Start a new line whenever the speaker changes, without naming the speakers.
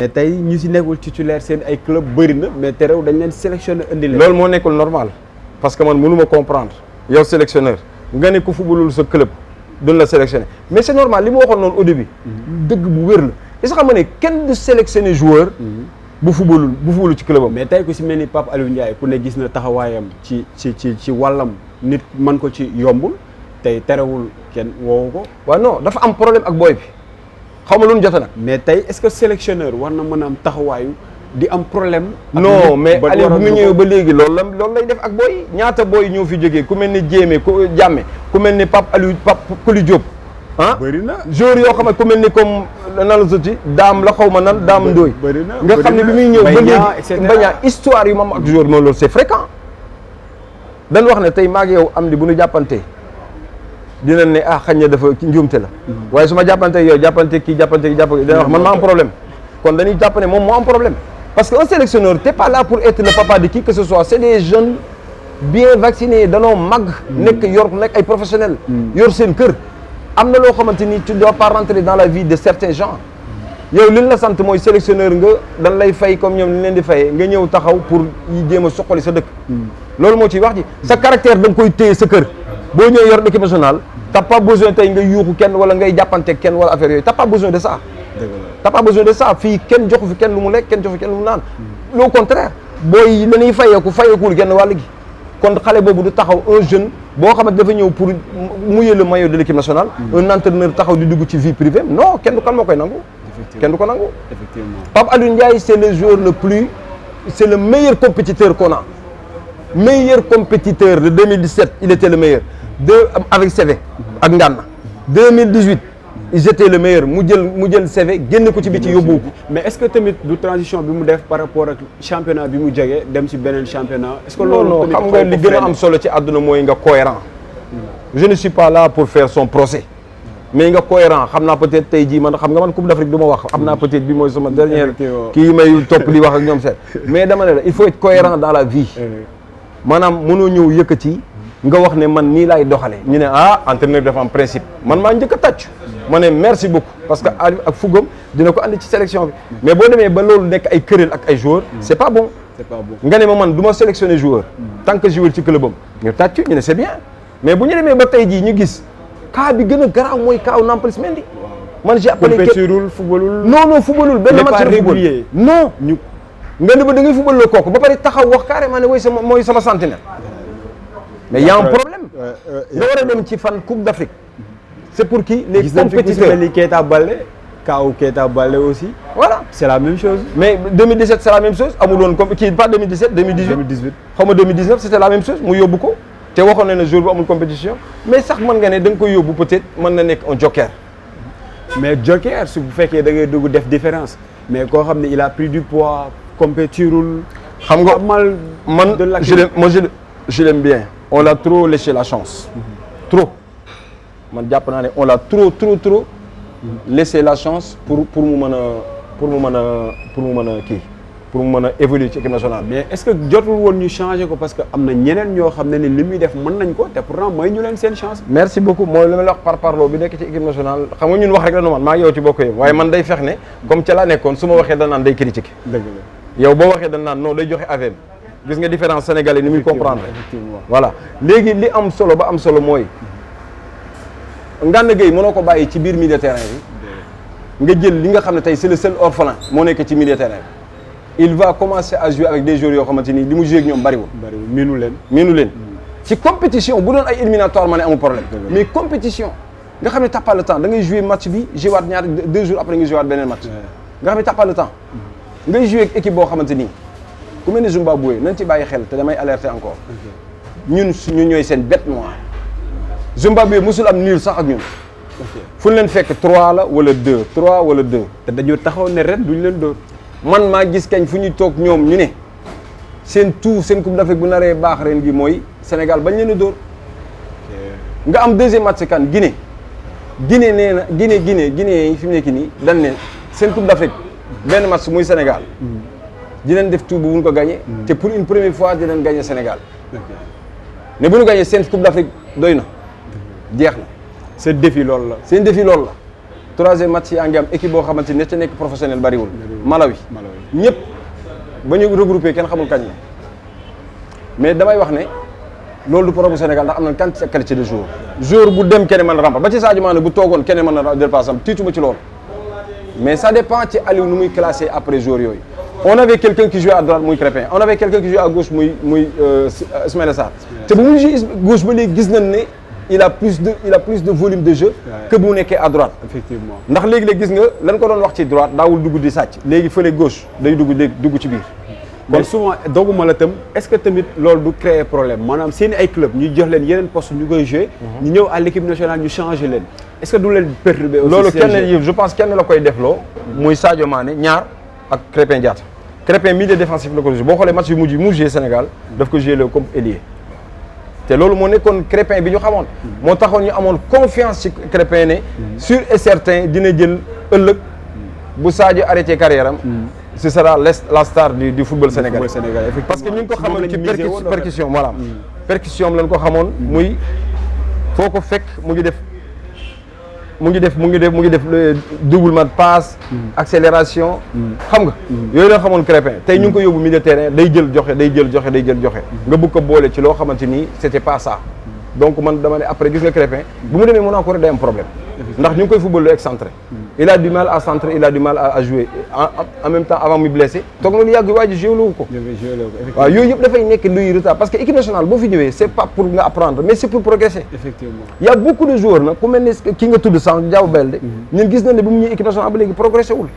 mais tey ñu si nekkul titulaire seen ay club bëri na mais terew dañ leen sélectionné indi leen.
loolu moo nekkul normal parce que man mënu ma comprendre yow sélectionneur nga ne ku fubalul sa club duñ la sélectionné mais c'est normal li ma waxoon noonu au début. dëgg bu wér la est-ce que xam nga ne kenn du sélectionné joueur. bu fubalul ci clubam.
mais tey ku si mel ni Pape Aliou Ndiaye ku ne gis na taxawaayam ci wàllam nit man ko ci yombul tey terewul kenn woowu ko.
waaw non dafa am problème ak booy bi xaw ma lu ñu jot nag.
mais tey est-ce que sélectionneur war na mën a am taxawaayu di am problème.
non mais Aliou bu mu ñëwee ba léegi loolu lay def ak booy ñaata booy ñoo fi jógee ku mel ni Jéeme ku Jàmme ku mel ni Pape Koli Diop. ah
bëri na
joueur yoo xam ne ku mel ni comme nan la sotti daam la xaw ma nan daam ndooy.
bëri na
nga xam ne bi muy ñëw ba léegi bañaa histoire yu ma am ak joueur moom loolu c'est fréquent. dañ wax ne tey maa ngi yow am di bu ñu jàppante dinañ ne xañ na dafa njuumte la. waaye su ma jàppante yow jàppante kii dina wax man maa am problème. kon dañuy jàpp ne moom moo am problème parce que un sélectionneur t'es pas là pour être le papa de qui que ce soit c'est des jeunes bien vaccinés danoo mag. nekk ay professionnels. yor seen kër. am na loo xamante ni tu dois pas rentrer dans la vie de certains gens yow li ñu la sant mooy sélectionneur nga dañ lay fay comme ñoom ni leen di fayee nga ñëw taxaw pour yi jéem a soqali sa dëkk. loolu moo ciy wax ji sa caractère da nga koy téye sa kër boo ñëwee yor équipe nationale t'as pas besoin tey nga yuuxu kenn wala ngay jàppante kenn wala affaire yooyu t'as pas besoin de ça. t'as pas besoin de ça fii kenn joxu fi kenn lu mu lekk kenn joxu fi kenn lu mu naan. au contraire booy la ñuy fayeekuwul genn wàll gi. kon xale boobu du taxaw un jeune boo xamante dafa ñëw pour mouiller le maillot de l'équipe nationale. un entraîneur taxaw di dugg ci vie privée non kenn du kan moo koy nangu. kenn du ko nangu.
effectivement
Pape Aliou Ndiaye c'est le meilleur compétiteur qu'on a. meilleur compétiteur de 2017 il était le meilleur avec CV ak Ngana 2018 ils étaient le meilleur mu jël CV génn ko ci biti yóbbu ko.
mais est-ce que tamit du transition bi mu def par rapport ak championnat bi mu jege dem ci beneen championnat. est-ce que loolu
xam nga li gën a am solo ci àdduna mooy nga cohérent. je ne suis pas là pour faire son procès. mais nga cohérent xam naa peut-être tey jii man xam nga man Coupe d'Afrique du ma wax xam naa peut-être bi mooy sama dernière kii may topp li wax ak ñoom seet mais dama ne la il faut être cohérent dans la vie. maanaam mënoo ñëw yëkkati nga wax ne man nii laay doxale ñu ne entraîneur dafa am principe man maa njëkk a tàcc ma ne merci beaucoup parce que ak fugam dina ko andi ci sélection bi mais boo demee ba loolu nekk ay këréel ak ay joueurs c'est pas bon nga ne ma man du ma sélectionner joueur tant que joueur ci clubam ñu tàcc ñu ne c'est bien mais bu ñu demee ba tey jii ñu gis cas bi gën a garaaw mooy cas Nampalys Mendy man j'ai appelé
footballul
non footballul benn match la football non ñu nga ne ba da ngay football la kooku ba pare taxaw wax carrément ne mooy sama sentinelle mais y a un problème nga war a dem ci fan Coupe d'Afrique c'est pour qui les compétiteurs
Keita Baldé Keita Baldé aussi
voilà
c'est la même chose
mais 2017 c'est la même chose amul woon comme kii pas 2017 2018 xaw ma 2019 c'était la même chose mu yóbbu ko te waxoon na ne jour bu amul compétition mais sax mën nga ne da nga koy yóbbu peut-être mën na nekk un joker
mais joker su bu fekkee da ngay dugg def différence mais koo xam ne il a pris du poids compétirul
xam nga man je l'aime bien on l'a trop laissé la chance trop man jàpp naa ne on l'a trop laissé la chance pour mu mën a évoluer ci équipe nationale.
mais est-ce que jotul woon ñu changer ko parce que am na ñeneen ñoo xam ne ni li muy def mën nañ ko te pourtant mooy ñu leen seen chance.
merci beaucoup mooy li ma la wax par parlo bi nekk ci équipe nationale xam nga ñun wax rek la nu man maa ngi yow ci bokk yëpp waaye man day fex ne comme ca laa nekkoon su ma waxee da naan day critiquer.
dëgg la
yow boo waxee da naan non day joxe AVM gis nga différence sénégalais ni muy comprendre.
effectivement
voilà léegi li am solo ba am solo mooy Ngana Gueye mënoo ko bàyyi ci biir milieu terrain bi nga jël li nga xam ne tey c'est le seul orphelin moo nekk ci milieu terrain bi il va commencer à jouer avec des joueurs yoo xamante ni li mu jouer ak ñoom bariwul
miinu
leen ci compétition bu doon ay éliminatoire ma ne amul problème mais compétition nga xam ne t'as pas le temps da ngay jouer match bi jouer waat ñaar 2 jours après nga jouer waat beneen match nga xam ne t'as pas le temps ngay jouer ak équipe boo xamante ni ku mel ni Zimbabwe nañ ci bàyyi xel te damay alerter encore ñun ñooy seen bête noire Zimbabwe musul am nul sax ak ñun fu ñu leen fekk 3 la wala 2 3 wala 2
te dañoo taxaw ne ren duñ leen dóor
man maa gis kañ fu ñuy toog ñoom ñu ne seen Coupe d'Afrique bu naree baax ren gi mooy Sénégal bañ leen a dóor nga am deuxième match kan Guinée nee na Guinée yi fi mu nekk nii dañ ne seen Coupe d'Afrique benn match muy Sénégal dinañ def tout bu ñu ko gagné te pour une première fois dinañ gagné Sénégal ne bu ñu gagné seen Coupe d'Afrique doy na jeex na
seen défi loolu la
troisième match yaa ngi am équipe boo xamante ni ca nekk professionnel bariwul. Malawi ñëpp ba ñu regroupé kenn xamul kañ la mais damay wax ne loolu du problème Sénégal ndax am na quantité qualité de joueur bu dem kenn mën a remplacer ba ci Sadio Mané bu toogoon kenn mën a dépasser am tiituma ci loolu mais ça dépend ci Aliou nu muy classé après joueur yooyu. On avait quelqu'un qui jouait à droite muy Crépin on avait quelqu'un qui jouait à gauche muy Ismaïla Sarr te bu mu joué gauche ba léegi gis nañ ne il a plus de volume de jeu que bu mu nekkee à droite.
Effectivement
ndax léegi-léegi gis nga lan ko doon wax ci droite daawul dugg di sàcc léegi fële gauche day dugg ci biir.
mais souvent dooguma la tam est-ce que tamit loolu du créer problème maanaam seen ay club ñu jox leen yeneen poste ñu koy jouer ñu ñëw à l'équipe nationale ñu changer leen est-ce que du leen perturber aussi
loolu kenn je pense kenn la koy defloo muy Sadio Mané ñaar ak Crépin Diatta Crépin milieu défensif la ko joué boo xoolee match yu mujj mu joué Sénégal daf ko joué comme ailier te loolu moo nekkoon Crépin bi ñu xamoon moo taxoon ñu amoon confiance ci Crépin ne sûr et certain dina jël ëllëg bu Sadio arrêté carrière am ce sera la star du football sénégalais parce que ñu ngi ko xamoon ci percussion voilà percussion am lañ ko xamoon muy foo ko fekk mu ngi def doublement de passe accélération xam nga yooyu la xamoon Crépin tey ñu ngi ko yóbbu milieu de terrain day jël joxe nga bëgg ko boole ci loo xamante ni c'était pas ça donc man dama ne après gis nga Crépin bu mu demee Monaco rek day am problème ndax ñu ngi koy football lu excentré il a du mal à centrer il a du mal à jouer en même temps avant muy blessé toog na lu yàgg waa ji joué ko waaw yooyu yëpp dafay nekk luy retard parce que équipe nationale boo fi ñëwee c'est pas pour nga apprendre mais c'est pour progresser
effectivement
il y a beaucoup de joueurs nag ku mel ni ki nga tudd sànq Diao Baldé ñun gis nañ ne bu mu ñëwee équipe nationale ba léegi progressé wul